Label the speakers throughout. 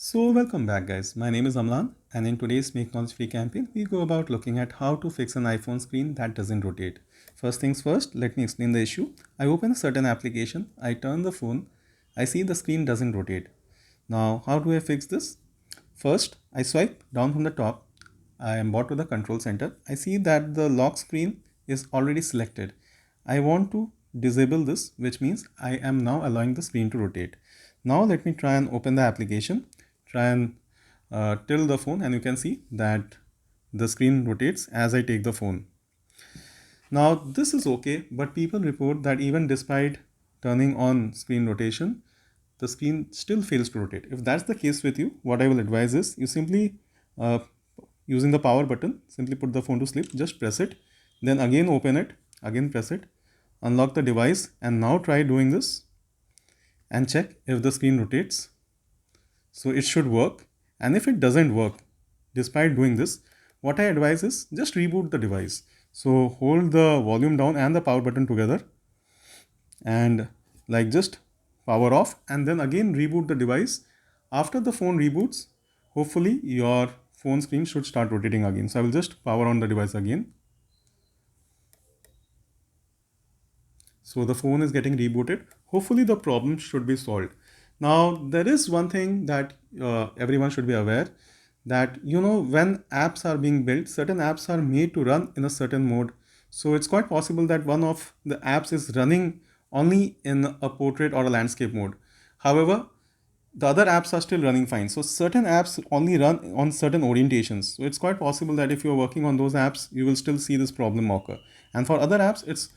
Speaker 1: So welcome back guys, my name is Amlan and in today's Make Knowledge Free campaign, we go about looking at how to fix an iPhone screen that doesn't rotate. First things first, let me explain the issue. I open a certain application, I turn the phone, I see the screen doesn't rotate. Now how do I fix this? First, I swipe down from the top, I am brought to the control center. I see that the lock screen is already selected. I want to disable this, which means I am now allowing the screen to rotate. Now let me try and open the application, try and tilt the phone, and you can see that the screen rotates as I take the phone. Now this is okay, but people report that even despite turning on screen rotation, the screen still fails to rotate. If that's the case with you, what I will advise is you simply uh, using the power button, simply put the phone to sleep, just press it, then again open it, again press it, unlock the device, and now try doing this and check if the screen rotates. So it should work. And if it doesn't work, despite doing this, what I advise is just reboot the device. So hold the volume down and the power button together and like just power off and then again reboot the device. After the phone reboots, hopefully your phone screen should start rotating again. So I will just power on the device again. So the phone is getting rebooted. Hopefully the problem should be solved. Now there is one thing that everyone should be aware that when apps are being built, certain apps are made to run in a certain mode. So it's quite possible that one of the apps is running only in a portrait or a landscape mode. However, the other apps are still running fine. So certain apps only run on certain orientations. So it's quite possible that if you're working on those apps, you will still see this problem occur. And for other apps, it's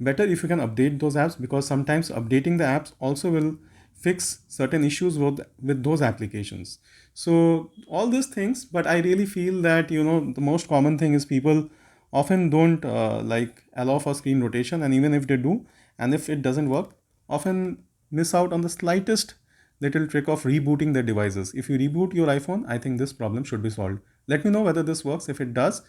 Speaker 1: better if you can update those apps, because sometimes updating the apps also will fix certain issues with those applications. So all these things, but I really feel that the most common thing is people often don't like allow for screen rotation, and even if they do, and if it doesn't work, often miss out on the slightest little trick of rebooting their devices. If you reboot your iPhone, I think this problem should be solved. Let me know whether this works. If it does,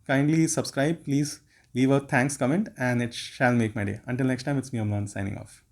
Speaker 1: kindly subscribe, please leave a thanks comment, and it shall make my day. Until next time, it's me, Amlan, signing off.